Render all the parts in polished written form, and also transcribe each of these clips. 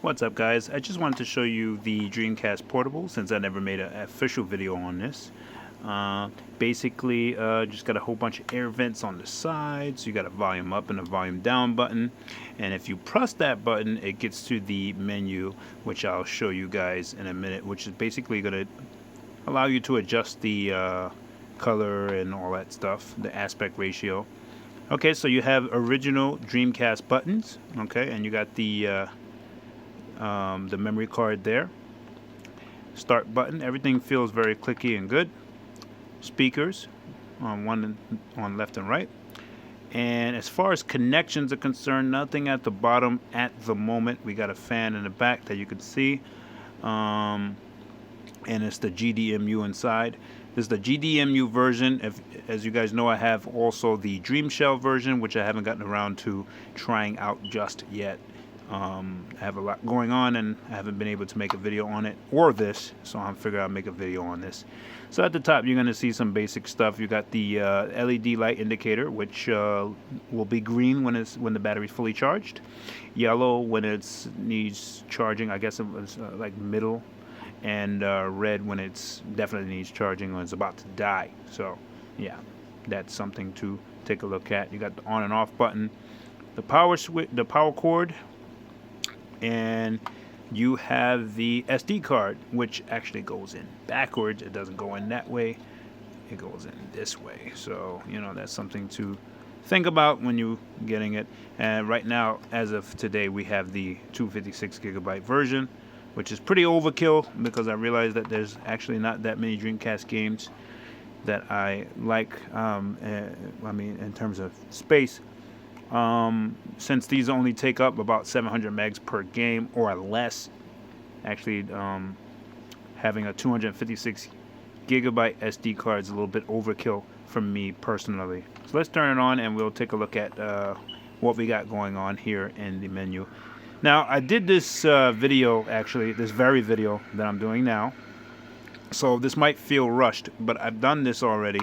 What's up, guys? I just wanted to show you the Dreamcast Portable since I never made an official video on this. Basically, just got a whole bunch of air vents on the sides. You got a volume up and a volume down button, and if you press that button, it gets to the menu, which I'll show you guys in a minute, which is basically going to allow you to adjust the color and all that stuff, the aspect ratio. Okay, so you have original Dreamcast buttons, okay, and you got the memory card there. Start button, everything feels very clicky and good. Speakers on left and right. And as far as connections are concerned, nothing at the bottom at the moment. We got a fan in the back that you can see, and it's the GDEMU inside. This is the GDEMU version. As you guys know, I have also the Dream Shell version, which I haven't gotten around to trying out just yet. I have a lot going on and I haven't been able to make a video on it or this, so I'm figuring I'll make a video on this. So at the top you're going to see some basic stuff. You got the LED light indicator, which will be green when the battery's fully charged, yellow when it needs charging, I guess it was like middle, and red when it's definitely needs charging when it's about to die. So yeah, that's something to take a look at. You got the on and off button, the power switch, the power cord, and you have the SD card, which actually goes in backwards. It doesn't go in that way, it goes in this way. So you know, that's something to think about when you're getting it. And right now, as of today, we have the 256 gigabyte version, which is pretty overkill because I realized that there's actually not that many Dreamcast games that I like. I mean, in terms of space, since these only take up about 700 megs per game or less, actually having a 256 gigabyte SD card is a little bit overkill for me personally. So let's turn it on and we'll take a look at what we got going on here in the menu. Now, I did this video, actually, this very video that I'm doing now, so this might feel rushed, but I've done this already,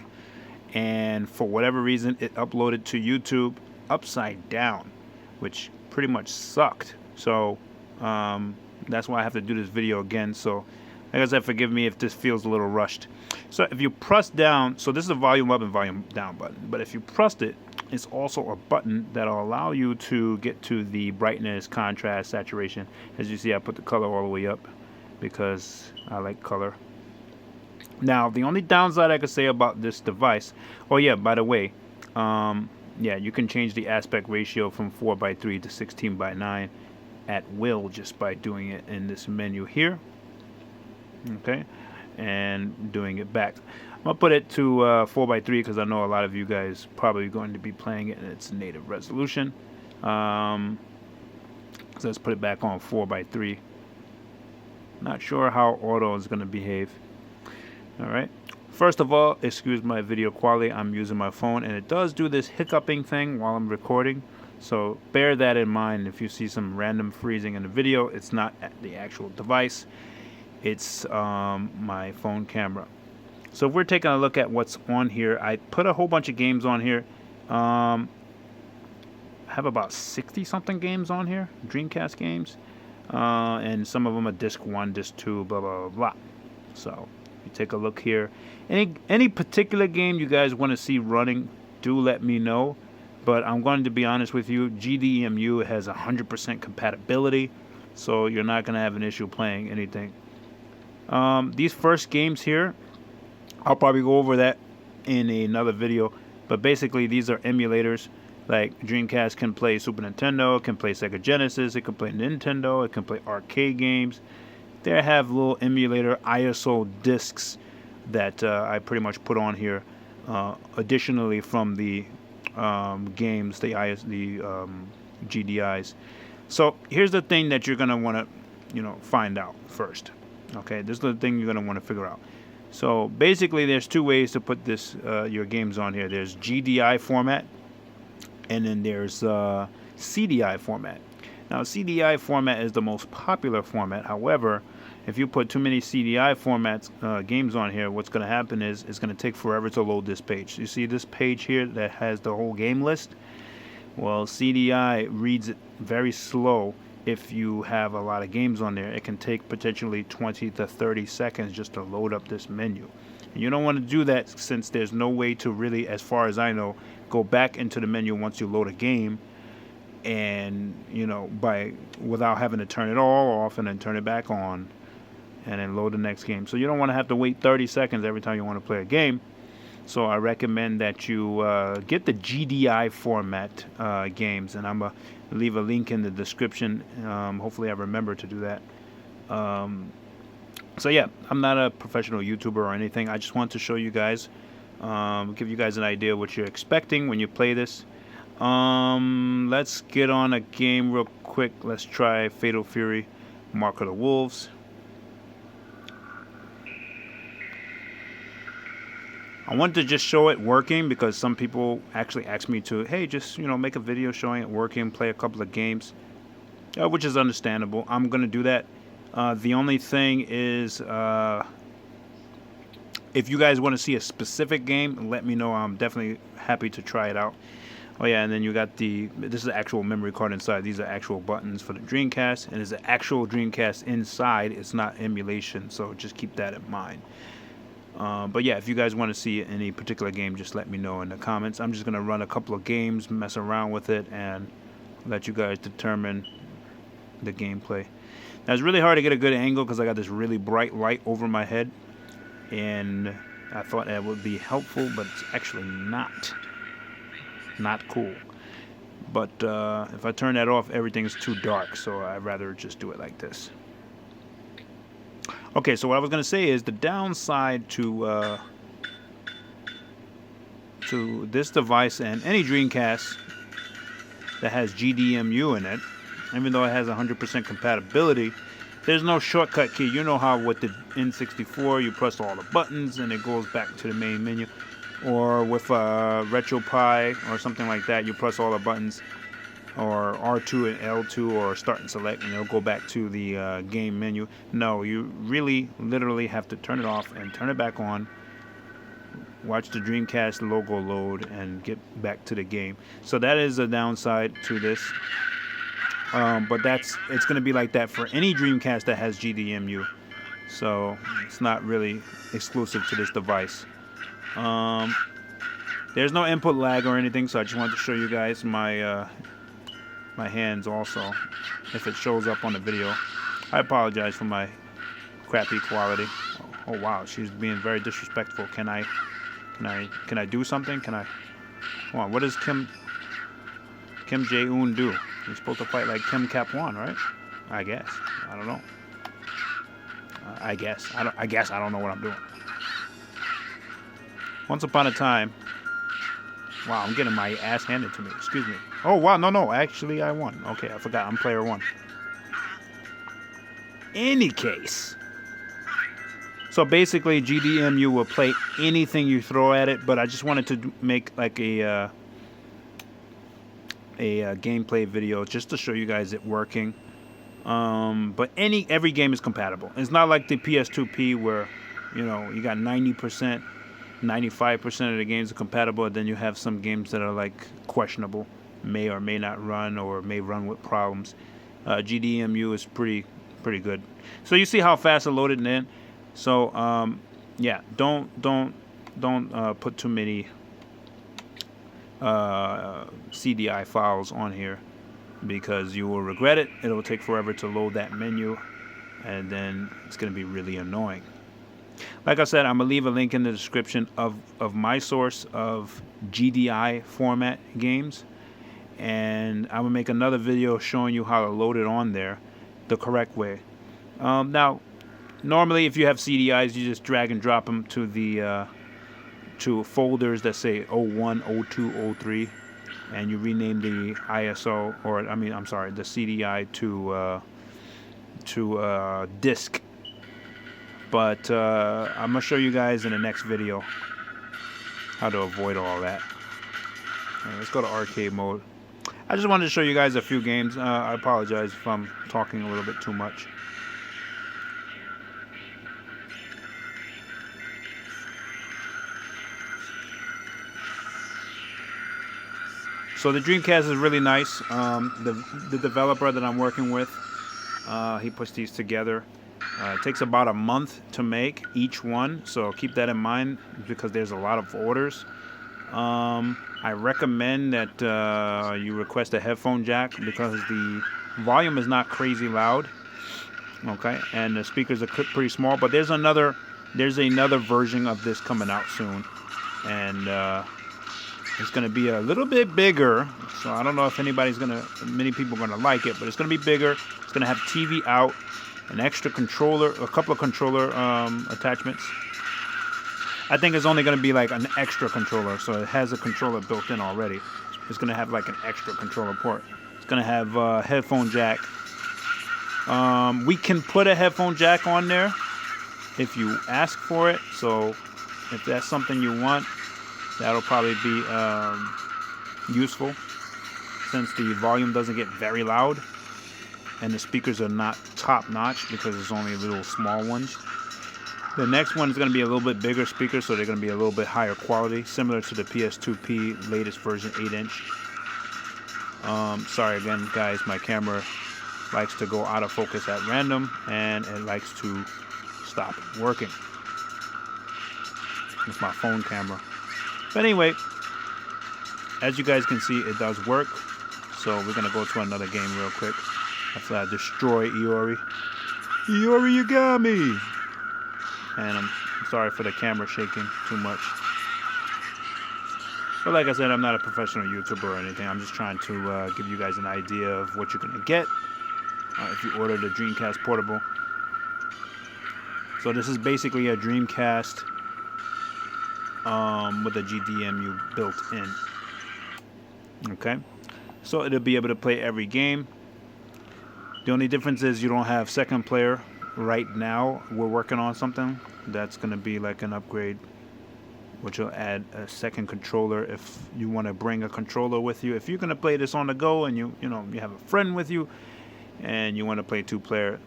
and for whatever reason it uploaded to YouTube upside down, which pretty much sucked. So that's why I have to do this video again. So like I said, forgive me if this feels a little rushed. So if you press down, so this is a volume up and volume down button, but if you pressed it, it's also a button that'll allow you to get to the brightness, contrast, saturation. As you see, I put the color all the way up because I like color. Now, the only downside I could say about this device, oh yeah, by the way, yeah, you can change the aspect ratio from 4:3 to 16:9 at will just by doing it in this menu here. Okay, and doing it back. I'm gonna put it to 4:3 because I know a lot of you guys probably going to be playing it in its native resolution. So let's put it back on 4:3. Not sure how auto is going to behave. All right. First of all, excuse my video quality. I'm using my phone, and it does do this hiccuping thing while I'm recording. So bear that in mind. If you see some random freezing in the video, it's not the actual device. It's my phone camera. So if we're taking a look at what's on here, I put a whole bunch of games on here. I have about 60-something games on here, Dreamcast games. And some of them are disc 1, disc 2, blah, blah, blah, blah. So you take a look here. Any particular game you guys want to see running, do let me know. But I'm going to be honest with you, GDEMU has 100% compatibility, so you're not going to have an issue playing anything. These first games here, I'll probably go over that in another video. But basically, these are emulators. Like Dreamcast can play Super Nintendo, it can play Sega Genesis, it can play Nintendo, it can play arcade games. They have little emulator ISO discs that I pretty much put on here. Additionally, from the games, the GDIs. So here's the thing that you're gonna want to, find out first. Okay, this is the thing you're gonna want to figure out. So basically, there's two ways to put this your games on here. There's GDI format, and then there's CDI format. Now, CDI format is the most popular format. However, if you put too many CDI formats games on here, what's going to happen is it's going to take forever to load this page. You see this page here that has the whole game list? Well, CDI reads it very slow, if you have a lot of games on there, it can take potentially 20 to 30 seconds just to load up this menu. And you don't want to do that since there's no way to really, as far as I know, go back into the menu once you load a game, and without having to turn it all off and then turn it back on and then load the next game. So you don't want to have to wait 30 seconds every time you want to play a game. So I recommend that you get the GDI format games, and I'm going to leave a link in the description. Hopefully I remember to do that. So yeah, I'm not a professional YouTuber or anything. I just want to show you guys, give you guys an idea what you're expecting when you play this. Let's get on a game real quick. Let's try Fatal Fury, Mark of the Wolves. I wanted to just show it working because some people actually asked me to, hey, just make a video showing it working, play a couple of games, which is understandable. I'm gonna do that. The only thing is, if you guys want to see a specific game, let me know. I'm definitely happy to try it out. Oh yeah, and then you got this is the actual memory card inside. These are actual buttons for the Dreamcast, and there's an actual Dreamcast inside. It's not emulation, so just keep that in mind. But yeah, if you guys want to see any particular game, just let me know in the comments. I'm just going to run a couple of games, mess around with it, and let you guys determine the gameplay. Now, it's really hard to get a good angle because I got this really bright light over my head, and I thought that would be helpful, but it's actually not cool. But if I turn that off, everything's too dark, so I'd rather just do it like this. Okay, so what I was going to say is the downside to this device and any Dreamcast that has GDEMU in it, even though it has 100% compatibility, there's no shortcut key. You know how with the N64 you press all the buttons and it goes back to the main menu, or with RetroPie or something like that, you press all the buttons, or R2 and L2, or start and select, and it'll go back to the game menu. No, you really literally have to turn it off and turn it back on, watch the Dreamcast logo load, and get back to the game. So that is a downside to this, but it's going to be like that for any Dreamcast that has GDEMU, so it's not really exclusive to this device. There's no input lag or anything, so I just wanted to show you guys my hands also, if it shows up on the video. I apologize for my crappy quality. Oh wow, she's being very disrespectful. Can I do something? Come on, what does Kim Jae-un do? You're supposed to fight like Kim Cap-1, right? I guess. I don't know. I guess I don't know what I'm doing. Once upon a time. Wow, I'm getting my ass handed to me. Excuse me. Oh, wow. No. Actually, I won. Okay, I forgot. I'm player one. Any case. So basically, GDEMU will play anything you throw at it, but I just wanted to make like a gameplay video just to show you guys it working. But every game is compatible. It's not like the PS2P where, you got 90%. 95% of the games are compatible, and then you have some games that are like questionable, may or may not run, or may run with problems. GDEMU is pretty good. So you see how fast I loaded it in. So yeah, don't put too many CDI files on here, because you will regret it. It'll take forever to load that menu, and then it's going to be really annoying. Like I said, I'm going to leave a link in the description of my source of GDI format games. And I'm going to make another video showing you how to load it on there the correct way. Now, normally if you have CDIs, you just drag and drop them to the to folders that say 01, 02, 03. And you rename the ISO, or the CDI to disk. But I'm going to show you guys in the next video how to avoid all that. Right, let's go to arcade mode. I just wanted to show you guys a few games. I apologize if I'm talking a little bit too much. So the Dreamcast is really nice. The developer that I'm working with, he puts these together. It takes about a month to make each one, so keep that in mind because there's a lot of orders. I recommend that you request a headphone jack because the volume is not crazy loud. Okay, and the speakers are pretty small. But there's another version of this coming out soon, and it's going to be a little bit bigger. So I don't know if many people are gonna like it, but it's going to be bigger. It's going to have TV out, an extra controller, a couple of controller attachments. I think it's only going to be like an extra controller, so it has a controller built in already. It's going to have like an extra controller port. It's going to have a headphone jack. We can put a headphone jack on there if you ask for it. So if that's something you want, that'll probably be useful since the volume doesn't get very loud and the speakers are not top notch because it's only little small ones. The next one is going to be a little bit bigger speakers, so they're going to be a little bit higher quality, similar to the PS2P latest version 8-inch. Sorry again, guys, my camera likes to go out of focus at random, and it likes to stop working. It's my phone camera. But anyway, as you guys can see, it does work. So we're going to go to another game real quick after I destroy Iori. Iori, you got me! And I'm sorry for the camera shaking too much. But like I said, I'm not a professional YouTuber or anything. I'm just trying to give you guys an idea of what you're going to get if you order the Dreamcast Portable. So this is basically a Dreamcast with a GDEMU built in. Okay. So it'll be able to play every game. The only difference is you don't have second player. Right now we're working on something that's going to be like an upgrade, which will add a second controller if you want to bring a controller with you. If you're going to play this on the go and you have a friend with you and you want to play 2-player,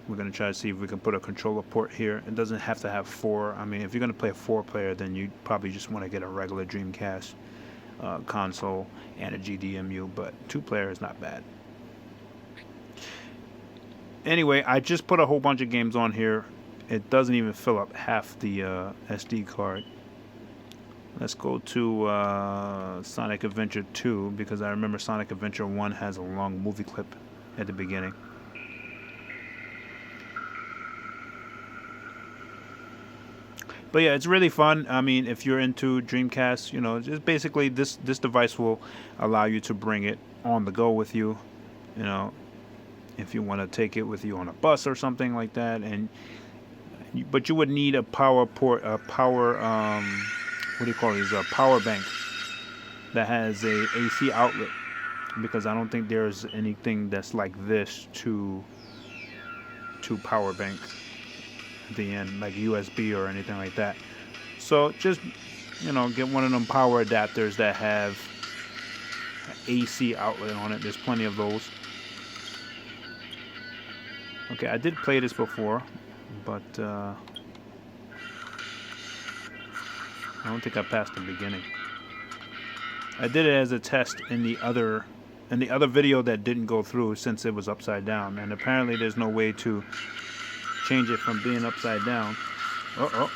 we're going to try to see if we can put a controller port here. It doesn't have to have 4. I mean, if you're going to play a 4-player, then you probably just want to get a regular Dreamcast console and a GDEMU, but 2-player is not bad. Anyway, I just put a whole bunch of games on here. It doesn't even fill up half the SD card. Let's go to Sonic Adventure 2 because I remember Sonic Adventure 1 has a long movie clip at the beginning. But yeah, it's really fun. I mean, if you're into Dreamcast, just basically this device will allow you to bring it on the go with you, if you want to take it with you on a bus or something like that. But you would need a power port, a power, what do you call these? A power bank that has a AC outlet, because I don't think there's anything that's like this to power bank at the end, like USB or anything like that. So just, get one of them power adapters that have an AC outlet on it. There's plenty of those. Okay, I did play this before, but I don't think I passed the beginning. I did it as a test in the other video that didn't go through since it was upside down, and apparently there's no way to change it from being upside down. Oh.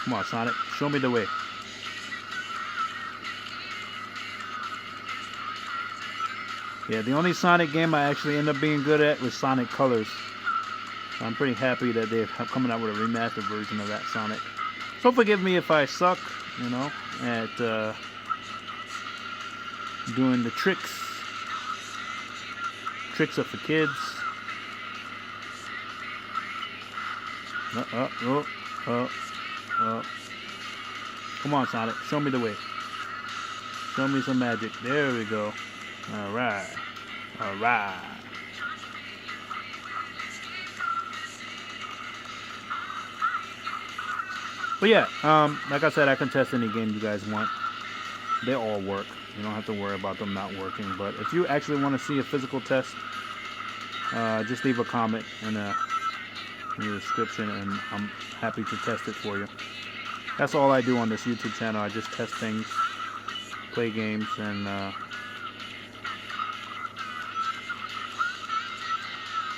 Come on, Sonic, show me the way. Yeah, the only Sonic game I actually ended up being good at was Sonic Colors. So I'm pretty happy that they're coming out with a remastered version of that Sonic. So forgive me if I suck, at doing the tricks. Tricks are for kids. Come on, Sonic, show me the way. Show me some magic. There we go. Alright. But yeah, like I said, I can test any game you guys want. They all work. You don't have to worry about them not working. But if you actually want to see a physical test, just leave a comment and in the description, and I'm happy to test it for you. That's all I do on this YouTube channel. I just test things, play games, and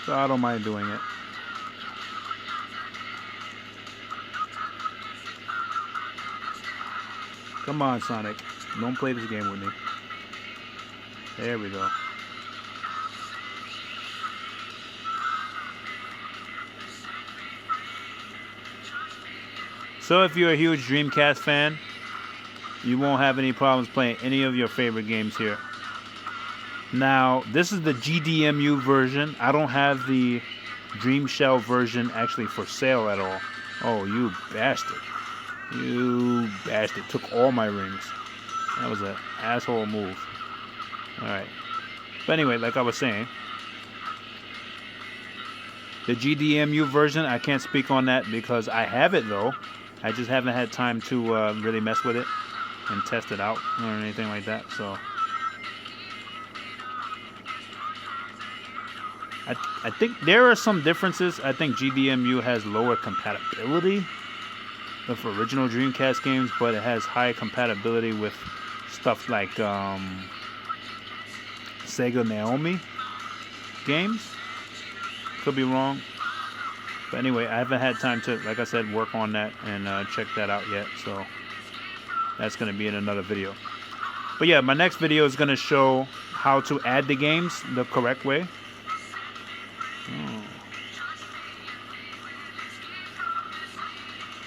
so I don't mind doing it. Come on, Sonic. Don't play this game with me. There we go. So if you're a huge Dreamcast fan, you won't have any problems playing any of your favorite games here. Now, this is the GDEMU version. I don't have the Dream Shell version actually for sale at all. Oh, you bastard. You bastard. Took all my rings. That was an asshole move. Alright. But anyway, like I was saying, the GDEMU version, I can't speak on that because I have it though. I just haven't had time to really mess with it and test it out or anything like that. So I think there are some differences. I think GDEMU has lower compatibility with original Dreamcast games, but it has high compatibility with stuff like Sega Naomi games. Could be wrong. But anyway, I haven't had time to, like I said, work on that and check that out yet. So that's going to be in another video. But yeah, my next video is going to show how to add the games the correct way.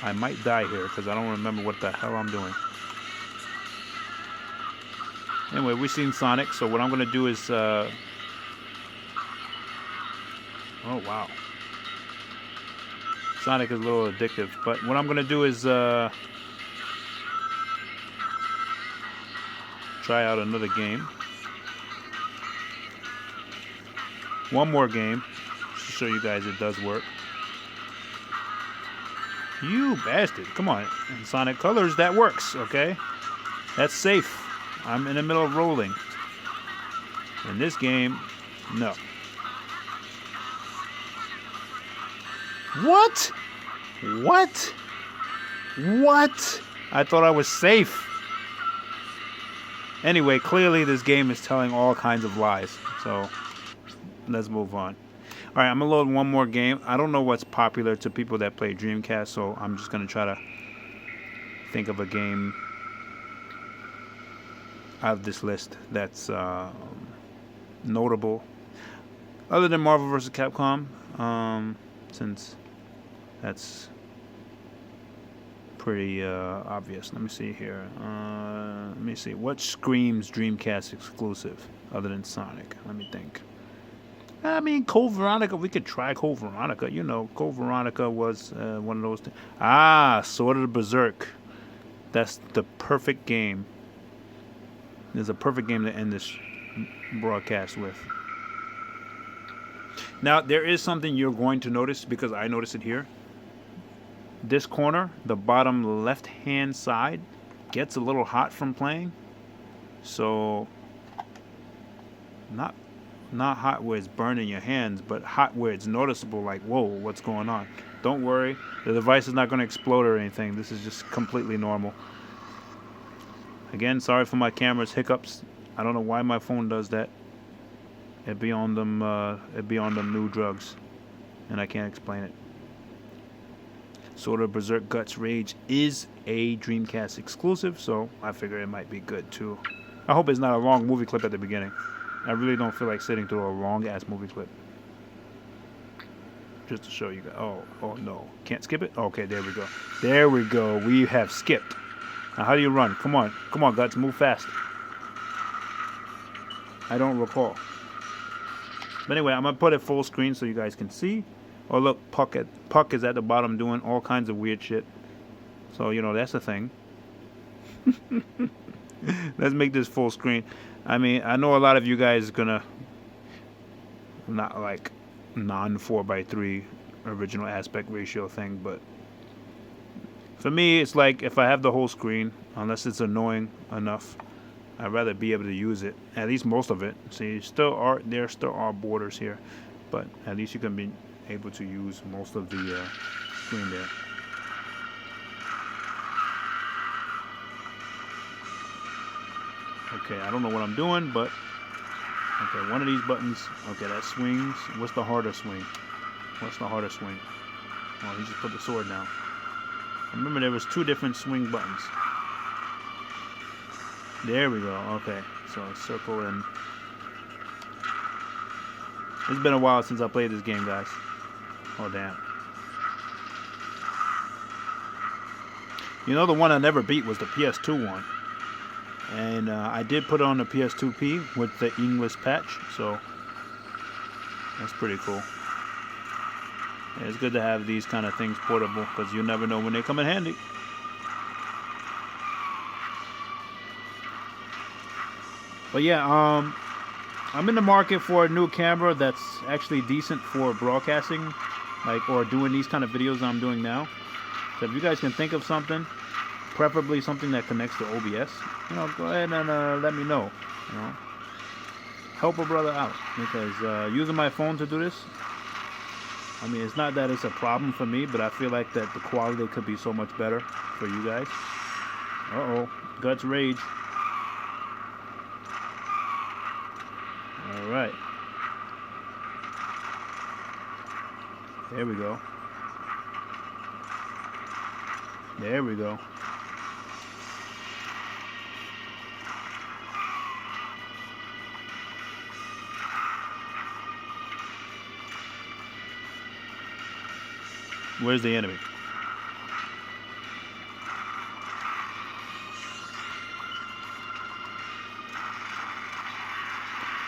I might die here because I don't remember what the hell I'm doing. Anyway, we've seen Sonic, so what I'm going to do is... oh, wow. Sonic is a little addictive, but what I'm going to do is try out another game. One more game to show you guys it does work. You bastard. Come on. In Sonic Colors, that works, okay? That's safe. I'm in the middle of rolling. In this game, no. What? What? What? I thought I was safe. Anyway, clearly this game is telling all kinds of lies. So, let's move on. Alright, I'm going to load one more game. I don't know what's popular to people that play Dreamcast, so I'm just going to try to think of a game out of this list that's notable. Other than Marvel vs. Capcom, since that's pretty obvious. Let me see here. Let me see. What screams Dreamcast exclusive other than Sonic? Let me think. I mean, Code Veronica. We could try Code Veronica. You know, Code Veronica was one of those things. Ah, Sword of the Berserk. That's the perfect game. There's a perfect game to end this broadcast with. Now, there is something you're going to notice because I noticed it here. This corner, the bottom left-hand side, gets a little hot from playing. So, not hot where it's burning your hands, but hot where it's noticeable, like, whoa, what's going on? Don't worry, the device is not going to explode or anything. This is just completely normal. Again, sorry for my camera's hiccups. I don't know why my phone does that. It'd be on them new drugs, and I can't explain it. Sword of Berserk Guts Rage is a Dreamcast exclusive, so I figure it might be good too. I hope it's not a long movie clip at the beginning. I really don't feel like sitting through a long-ass movie clip. Just to show you guys. Oh no. Can't skip it? Okay, there we go. There we go. We have skipped. Now, how do you run? Come on. Come on, Guts. Move fast. I don't recall. But anyway, I'm going to put it full screen so you guys can see. Oh, look, Puck is at the bottom doing all kinds of weird shit. So, you know, that's a thing. Let's make this full screen. I mean, I know a lot of you guys are going to not like non-4:3 original aspect ratio thing, but for me, it's like if I have the whole screen, unless it's annoying enough, I'd rather be able to use it. At least most of it. See, there still are borders here, but at least you can able to use most of the screen there. Okay, I don't know what I'm doing, but okay, one of these buttons. Okay, that swings. What's the harder swing? What's the harder swing? Oh, he just put the sword down. Remember, there was 2 different swing buttons. There we go. Okay, so circle and. It's been a while since I played this game, guys. Oh, damn. You know, the one I never beat was the PS2 one. And I did put on the PS2P with the English patch, so that's pretty cool. Yeah, it's good to have these kind of things portable, because you never know when they come in handy. But yeah, I'm in the market for a new camera that's actually decent for broadcasting, like, or doing these kind of videos I'm doing now. So if you guys can think of something, preferably something that connects to OBS, you know, go ahead and let me know. You know, help a brother out, because using my phone to do this, I mean, it's not that it's a problem for me, but I feel like that the quality could be so much better for you guys. Uh-oh, Guts Rage. All right. There we go. There we go. Where's the enemy?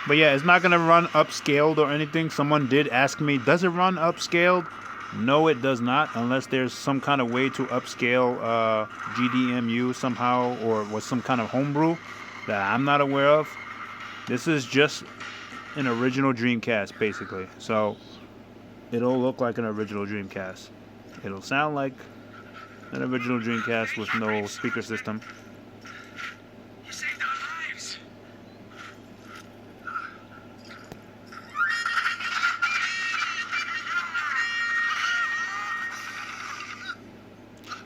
But yeah, it's not going to run upscaled or anything. Someone did ask me, does it run upscaled? No, it does not, unless there's some kind of way to upscale GDEMU somehow, or with some kind of homebrew that I'm not aware of. This is just an original Dreamcast, basically. So it'll look like an original Dreamcast. It'll sound like an original Dreamcast with no speaker system. You saved our lives.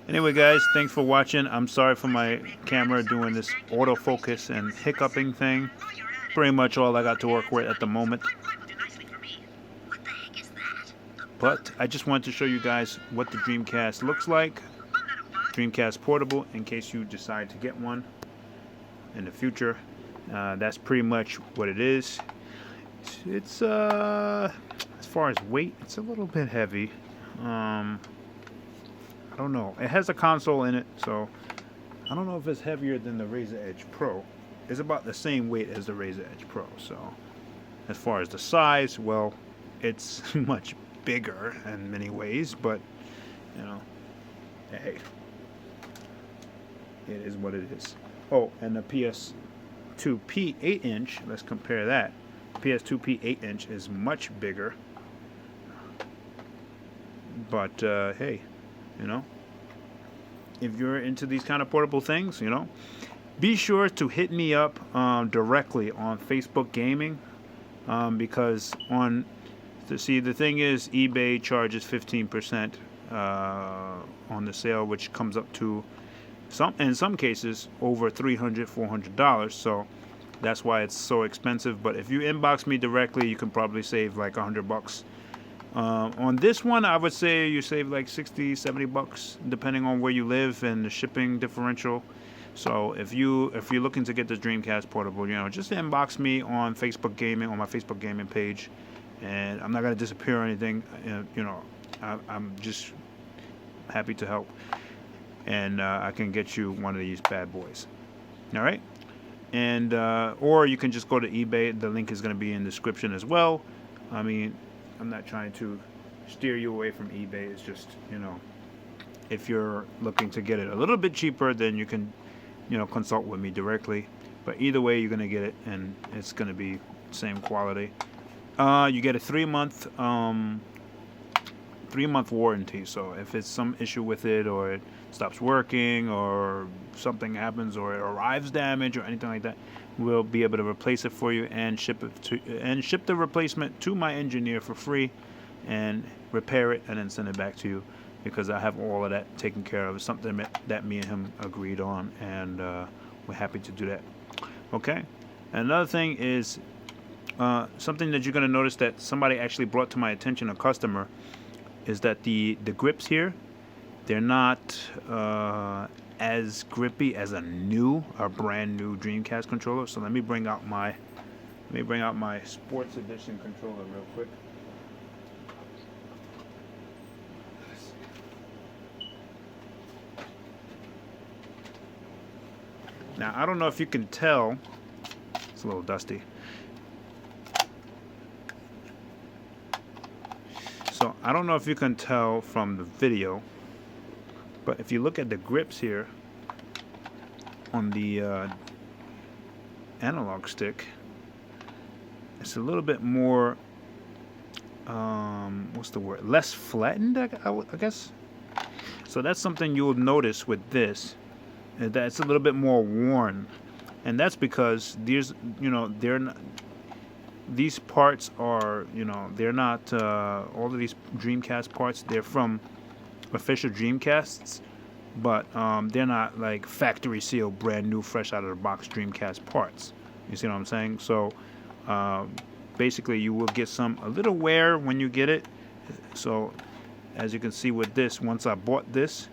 Anyway, guys, thanks for watching. I'm sorry for my camera doing this autofocus and hiccuping thing. Pretty much all I got to work with at the moment. But I just wanted to show you guys what the Dreamcast looks like. Dreamcast portable, in case you decide to get one in the future. That's pretty much what it is. It's as far as weight, it's a little bit heavy. I don't know. It has a console in it, so I don't know if it's heavier than the Razer Edge Pro. It's about the same weight as the Razer Edge Pro. So as far as the size, well, it's much bigger in many ways, but you know, hey, it is what it is. Oh, and the PS2P 8-inch, let's compare that. PS2P 8-inch is much bigger, but hey, you know, if you're into these kind of portable things, you know, be sure to hit me up directly on Facebook Gaming, because the thing is, eBay charges 15% on the sale, which comes up to in some cases over $300, $400. So that's why it's so expensive. But if you inbox me directly, you can probably save like $100. On this one, I would say you save like $60, $70, depending on where you live and the shipping differential. So if you're looking to get this Dreamcast portable, you know, just inbox me on Facebook Gaming, on my Facebook Gaming page. And I'm not going to disappear or anything. You know, I'm just happy to help. And I can get you one of these bad boys. All right? And or you can just go to eBay. The link is going to be in the description as well. I mean, I'm not trying to steer you away from eBay. It's just, you know, if you're looking to get it a little bit cheaper, then you can, you know, consult with me directly. But either way, you're going to get it, and it's going to be same quality. You get a 3-month warranty. So if it's some issue with it, or it stops working, or something happens, or it arrives damaged, or anything like that, we'll be able to replace it for you and ship the replacement to my engineer for free. and repair it and then send it back to you, because I have all of that taken care of. It's something that me and him agreed on, and we're happy to do that. Okay. Another thing is something that you're going to notice that somebody actually brought to my attention, a customer, is that the grips here, they're not as grippy as a brand new Dreamcast controller. So let me bring out my Sports Edition controller real quick. Now I don't know if you can tell, it's a little dusty. So I don't know if you can tell from the video, but if you look at the grips here on the analog stick, it's a little bit more, what's the word? Less flattened, I guess. So that's something you'll notice with this, that it's a little bit more worn, and that's because these parts are, they're not all of these Dreamcast parts. They're from official Dreamcasts, but they're not like factory sealed, brand new, fresh out of the box Dreamcast parts. You see what I'm saying? So basically, you will get a little wear when you get it. So as you can see with this, once I bought this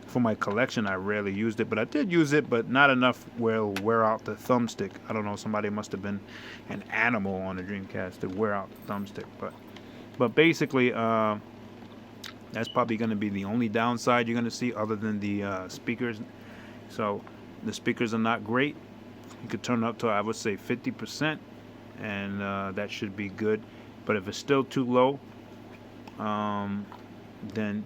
for my collection, I rarely used it, but I did use it, but not enough where it'll wear out the thumbstick. I don't know, somebody must have been an animal on the Dreamcast to wear out the thumbstick, but basically that's probably going to be the only downside you're going to see, other than the speakers. So the speakers are not great. You could turn up to, I would say, 50%, and that should be good. But if it's still too low, then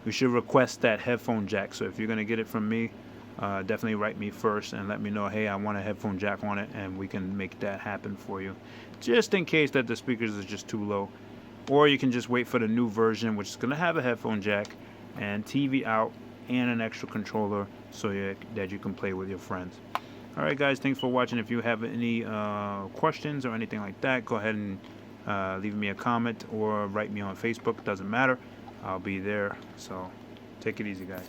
you should request that headphone jack. So if you're going to get it from me, definitely write me first and let me know, hey, I want a headphone jack on it, and we can make that happen for you, just in case that the speakers is just too low. Or you can just wait for the new version, which is going to have a headphone jack and TV out and an extra controller, so that you can play with your friends. Alright guys, thanks for watching. If you have any questions or anything like that, go ahead and leave me a comment or write me on Facebook. Doesn't matter, I'll be there. So take it easy, guys.